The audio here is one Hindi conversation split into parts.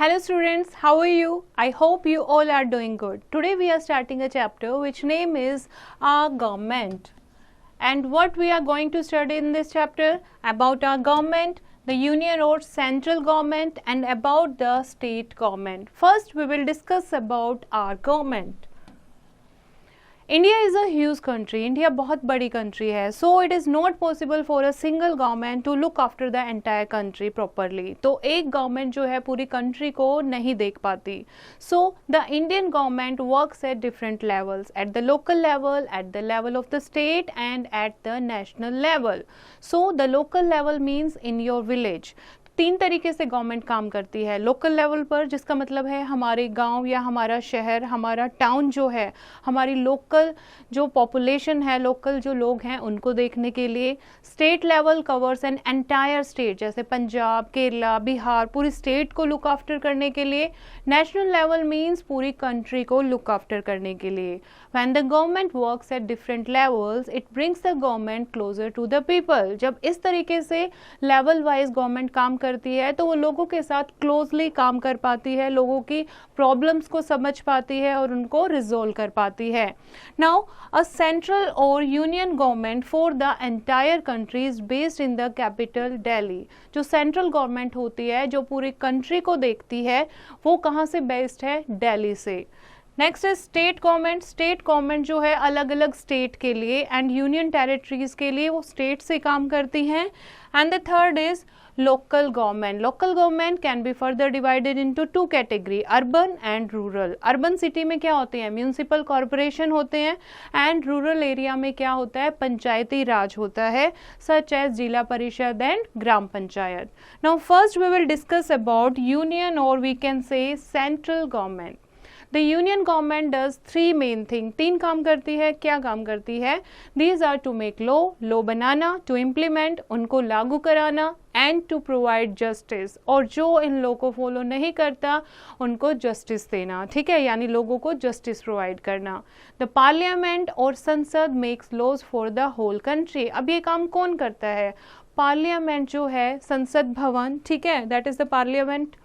Hello students, how are you? I hope you all are doing good. Today we are starting a chapter which name is our government. And what we are going to study in this chapter about our government, the union or central government and about the state government. First we will discuss about our government. India is a huge country, India बहुत बड़ी कंट्री है, so it is not possible for a single government to look after the entire country properly. तो एक गवर्नमेंट जो है पूरी कंट्री को नहीं देख पाती. So the Indian government works at different levels, at the local level, at the level of the state and at the national level. So the local level means in your village. तीन तरीके से गवर्नमेंट काम करती है. लोकल लेवल पर, जिसका मतलब है हमारे गांव या हमारा शहर, हमारा टाउन जो है, हमारी लोकल जो पॉपुलेशन है, लोकल जो लोग हैं उनको देखने के लिए. State level covers an entire state, जैसे पंजाब, केरला, बिहार, पूरी स्टेट को लुक आफ्टर करने के लिए. नेशनल लेवल मीन्स पूरी कंट्री को लुक आफ्टर करने के लिए. When the government works at different levels, it brings the government closer to the people. जब इस तरीके से लेवल वाइज गवर्नमेंट काम करती है तो वो लोगों के साथ क्लोजली काम कर पाती है, लोगों की प्रॉब्लम्स को समझ पाती है और उनको रिजोल्व कर पाती है. नाउ अ सेंट्रल और union government for the entire country is based in the capital Delhi. जो सेंट्रल गवर्नमेंट होती है जो पूरी कंट्री को देखती है वो कहाँ से बेस्ड है? दिल्ली से. नेक्स्ट है स्टेट गवर्नमेंट. स्टेट गवर्नमेंट जो है अलग अलग स्टेट के लिए एंड यूनियन टेरिटरीज के लिए वो स्टेट से काम करती हैं. And the third is local government. Local government can be further divided into two category, urban and rural. Urban city में क्या होते हैं? म्यूनिसिपल कॉरपोरेशन होते हैं. एंड रूरल एरिया में क्या होता है? पंचायती राज होता है, सच as zila parishad and gram panchayat. Now first we will discuss about union और we can say central government. The union government does three main thing. तीन काम करती है. क्या काम करती है? These are to make law बनाना, टू इम्प्लीमेंट, उनको लागू कराना, एंड टू प्रोवाइड जस्टिस, और जो इन लॉ को फॉलो नहीं करता उनको जस्टिस देना. ठीक है, यानी लोगों को जस्टिस प्रोवाइड करना. द पार्लियामेंट और संसद makes laws for the whole country. अब ये काम कौन करता है? पार्लियामेंट जो है, संसद भवन, ठीक है, that is the parliament.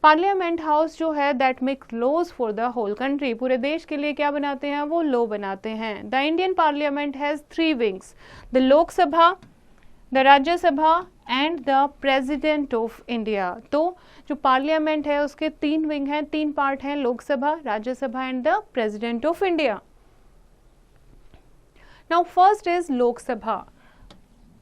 Parliament house जो है that makes laws for the whole country. पूरे देश के लिए क्या बनाते हैं? वो लॉ बनाते हैं. The Indian parliament has three wings, the Lok Sabha, the Rajya Sabha and the president of India. तो जो पार्लियामेंट है उसके तीन विंग हैं, तीन पार्ट हैं, Lok Sabha, Rajya Sabha and the president of India. Now first is Lok Sabha.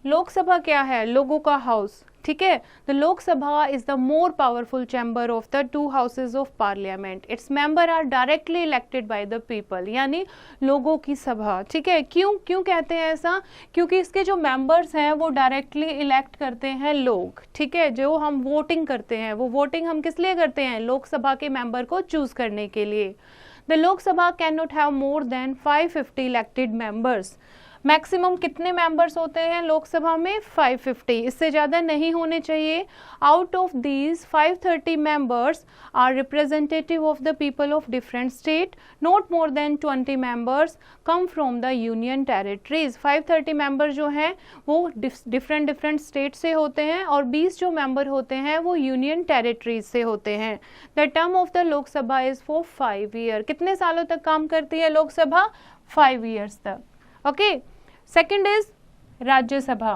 Lok Sabha क्या है? लोगों का हाउस. ठीक है, the Lok Sabha is the more powerful chamber of the two houses of parliament. Its member are directly elected by the people, यानी लोगों की सभा. ठीक है, क्यों कहते हैं ऐसा? क्योंकि इसके जो मेंबर्स हैं वो डायरेक्टली इलेक्ट करते हैं लोग. ठीक है, जो हम वोटिंग करते हैं वो वोटिंग हम किस लिए करते हैं? लोकसभा के मेंबर को चूज करने के लिए. The Lok Sabha can not have more than 550 elected members. Maximum कितने मेंबर्स होते हैं लोकसभा में? 550, इससे ज़्यादा नहीं होने चाहिए. Out of these 530 members are representative of the people of different state. Not more than 20 members come from the union territories. 530 member जो हैं वो डिफरेंट स्टेट से होते हैं और 20 जो मेंबर होते हैं वो यूनियन टेरिटरीज से होते हैं. The term of the Lok Sabha is for 5 year. कितने सालों तक काम करती है लोकसभा? 5 ईयर्स तक. Okay. Second is Rajya Sabha.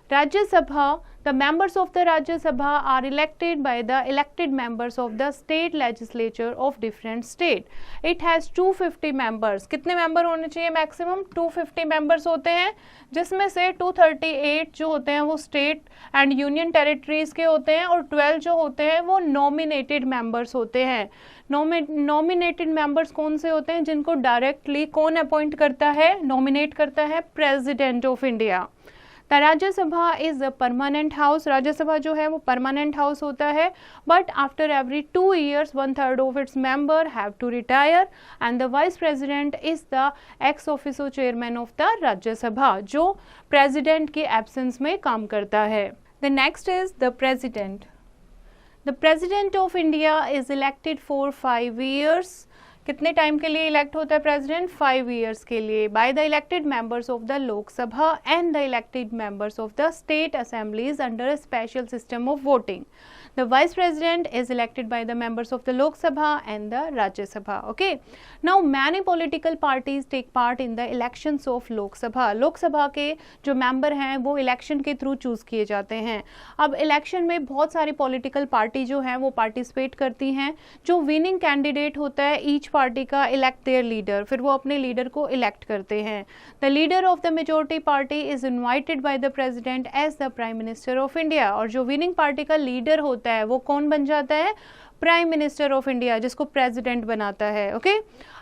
Rajya Sabha, the members of the Rajya Sabha are elected by the elected members of the state legislature of different state. It has 250 members. कितने मेंबर होने चाहिए? मैक्सिमम 250 मेंबर्स होते हैं, जिसमें से 238 जो होते हैं वो स्टेट एंड यूनियन टेरिटरीज के होते हैं और 12 जो होते हैं वो नॉमिनेटेड मेंबर्स होते हैं. नॉमिनेटेड मेंबर्स कौन से होते हैं? जिनको डायरेक्टली कौन अपॉइंट करता है, नॉमिनेट करता है? President of India. The Rajya Sabha is a permanent house. Rajya Sabha जो है वो परमानेंट हाउस होता है, but after every 2 years 1/3 of its member have to retire and the vice president is the ex officio chairman of the Rajya Sabha, जो प्रेसिडेंट के एब्सेंस में काम करता है. The next is the president. The President of India is elected for 5 years. कितने टाइम के लिए इलेक्ट होता है प्रेसिडेंट? 5 ईयर्स के लिए, by the elected members of the Lok Sabha and the elected members of the state assemblies under a special system of voting. The vice president is elected by the members of the Lok Sabha and the Rajya Sabha. Okay. Now many political parties take part in the elections of Lok Sabha. लोक सभा के जो मेंबर हैं वो इलेक्शन के थ्रू चूज किए जाते हैं. अब इलेक्शन में बहुत सारी पॉलिटिकल पार्टी जो हैं वो पार्टिसिपेट करती हैं. जो विनिंग कैंडिडेट होता है ईच पार्टी का इलेक्ट देयर लीडर, फिर वो अपने लीडर को इलेक्ट करते हैं. The leader of the majority party is invited by the president as the prime minister of India. और जो विनिंग पार्टी का लीडर होता है वो कौन बन जाता है? प्राइम मिनिस्टर ऑफ इंडिया, जिसको प्रेसिडेंट बनाता है. Okay.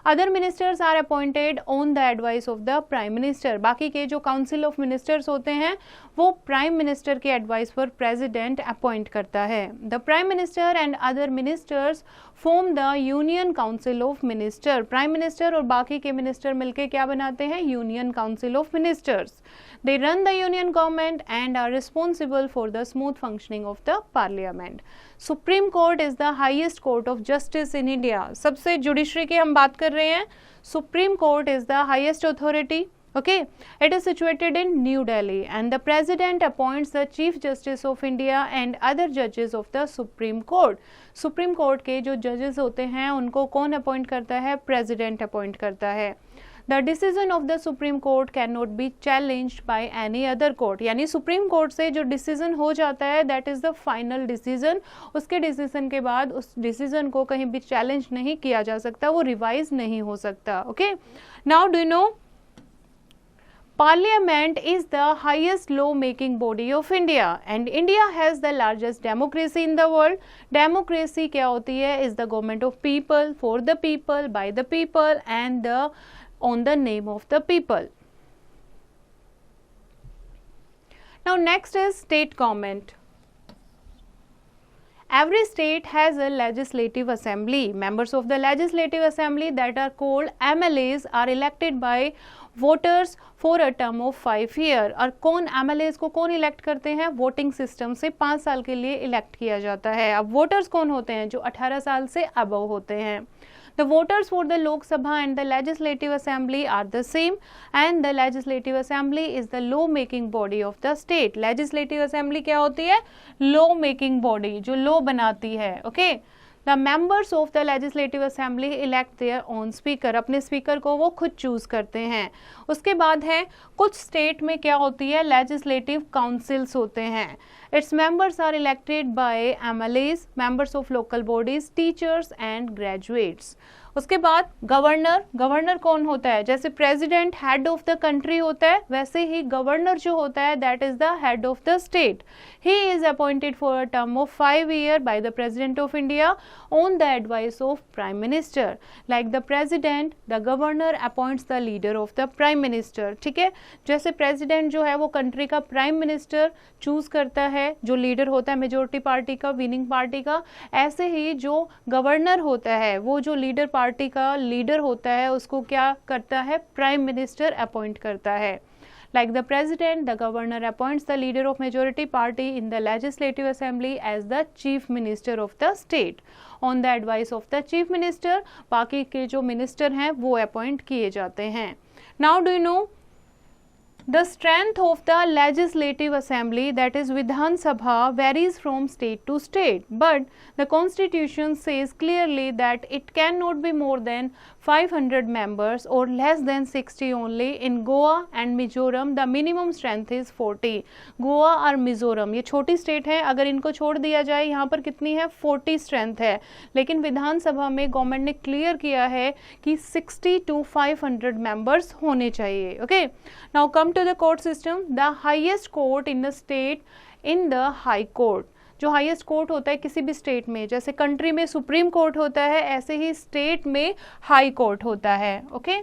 Other ministers are appointed on the advice of the prime minister. बाकी के जो काउंसिल ऑफ मिनिस्टर्स होते हैं वो प्राइम मिनिस्टर के एडवाइस पर प्रेसिडेंट अपॉइंट करता है. The prime minister and other ministers form the union council of minister. Prime minister और बाकी के मिनिस्टर मिलकर क्या बनाते हैं? Union council of ministers. They run the union government and are responsible for the smooth functioning of the parliament. Supreme Court is the highest court of justice in India. सबसे जुडिशरी की हम बात कर रहे हैं. Supreme Court is the highest authority. Okay, it is situated in New Delhi and the president appoints the Chief Justice of India and other judges of the Supreme Court. Supreme Court के जो judges होते हैं उनको कौन appoint करता है? President appoint करता है. The decision of the Supreme Court cannot be challenged by any other court. यानी सुप्रीम कोर्ट से जो डिसीजन हो जाता है that is the final decision. उसके डिसीजन के बाद उस डिसीजन को कहीं भी चैलेंज नहीं किया जा सकता, वो रिवाइज नहीं हो सकता. Okay. Now do you know Parliament is the highest law-making body of India and India has the largest democracy in the world. Democracy क्या होती है? Is the government of people, for the people, by the people and on the name of the people. Now next is state government. Every state has a legislative assembly. Members of the legislative assembly that are called MLAs are elected by voters for a term of 5 year. और कौन MLAs को कौन इलेक्ट करते हैं? वोटिंग सिस्टम से 5 साल के लिए इलेक्ट किया जाता है. अब वोटर्स कौन होते हैं? जो 18 साल से अबव होते हैं. The voters for the Lok Sabha and the Legislative Assembly are the same and the Legislative Assembly is the law making body of the state. Legislative Assembly क्या होती है? Law making body, जो law बनाती है. Okay? The members of the Legislative Assembly elect their own speaker. अपने स्पीकर को वो खुद चूज करते हैं. उसके बाद है कुछ स्टेट में क्या होती है? लेजिस्लेटिव काउंसिल्स होते हैं. Its members are elected by MLAs, members of local bodies, teachers and graduates. उसके बाद गवर्नर. गवर्नर कौन होता है? जैसे president head of the country होता है, वैसे ही गवर्नर जो होता है that is the head of the state. He is appointed for a term of 5 year by the president of India on the advice of prime minister. Like the president, the governor appoints the leader of the prime minister. ठीक है. जैसे प्रेसिडेंट जो है वो कंट्री का प्राइम मिनिस्टर चूज करता है, जो लीडर होता है मेजोरिटी पार्टी का, विनिंग पार्टी का, ऐसे ही जो गवर्नर होता है वो जो लीडर पार्टी का लीडर होता है उसको क्या करता है? प्राइम मिनिस्टर अपॉइंट करता है. Like the president, the governor appoints the leader of majority party in the legislative assembly as the chief minister of the state. On the advice of the chief minister, बाकी के जो मिनिस्टर हैं वो अपॉइंट किए जाते हैं. Now do you know the strength of the legislative assembly, that is Vidhan Sabha, varies from state to state, but the constitution says clearly that it cannot be more than 500 members or less than 60 only. In Goa and Mizoram the minimum strength is 40. Goa और मिजोरम ये छोटी स्टेट है, अगर इनको छोड़ दिया जाए यहाँ पर कितनी है? 40 स्ट्रेंथ है. लेकिन विधानसभा में गवर्नमेंट ने क्लियर किया है कि 60 to 500 मेंबर्स होने चाहिए. Okay. Now come to the court system. The highest court in the state in the high court. जो हाईएस्ट कोर्ट होता है किसी भी स्टेट में, जैसे कंट्री में सुप्रीम कोर्ट होता है ऐसे ही स्टेट में हाई कोर्ट होता है. Okay.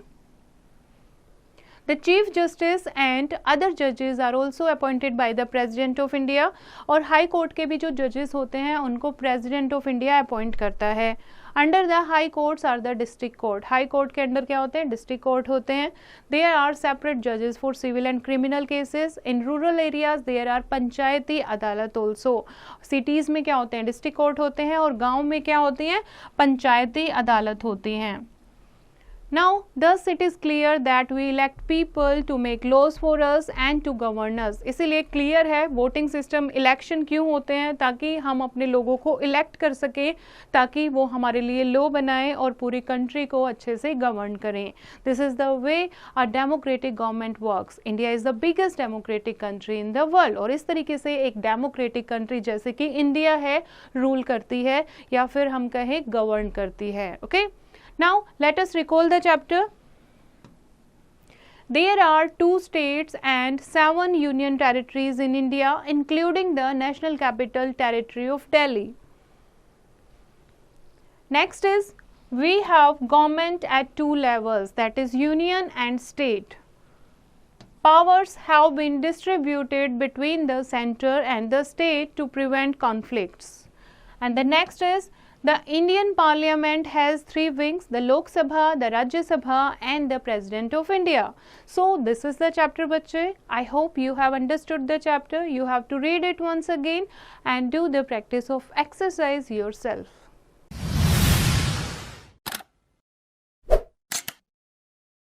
The Chief Justice and other judges are also appointed by the President of India. और हाई कोर्ट के भी जो जजेस होते हैं उनको प्रेसिडेंट ऑफ इंडिया अपॉइंट करता है. Under the high courts are the district court. High court के अंडर क्या होते हैं? डिस्ट्रिक्ट कोर्ट होते हैं. देयर आर सेपरेट जजेस for civil and criminal cases. In rural areas there are panchayati अदालत ऑल्सो. सिटीज़ में क्या होते हैं? डिस्ट्रिक्ट कोर्ट होते हैं और गाँव में क्या होती हैं? पंचायती अदालत होती हैं. Now, thus it is clear that we elect people to make laws for us and to govern us. इसीलिए क्लियर है वोटिंग सिस्टम, इलेक्शन क्यों होते हैं, ताकि हम अपने लोगों को इलेक्ट कर सकें, ताकि वो हमारे लिए लॉ बनाएं और पूरी कंट्री को अच्छे से गवर्न करें. This is the way a democratic government works. India is the biggest democratic country in the world, और इस तरीके से एक डेमोक्रेटिक कंट्री जैसे कि इंडिया है रूल करती है या फिर हम कहें गवर्न करती है. Okay, now let us recall the chapter. There are 2 states and 7 union territories in India, including the National Capital Territory of Delhi. Next is, we have government at 2 levels, that is union and state. Powers have been distributed between the center and the state to prevent conflicts. And the next is, the Indian Parliament has 3 wings, the Lok Sabha, the Rajya Sabha and the President of India. So this is the chapter bachche. I hope you have understood the chapter. You have to read it once again and do the practice of exercise yourself.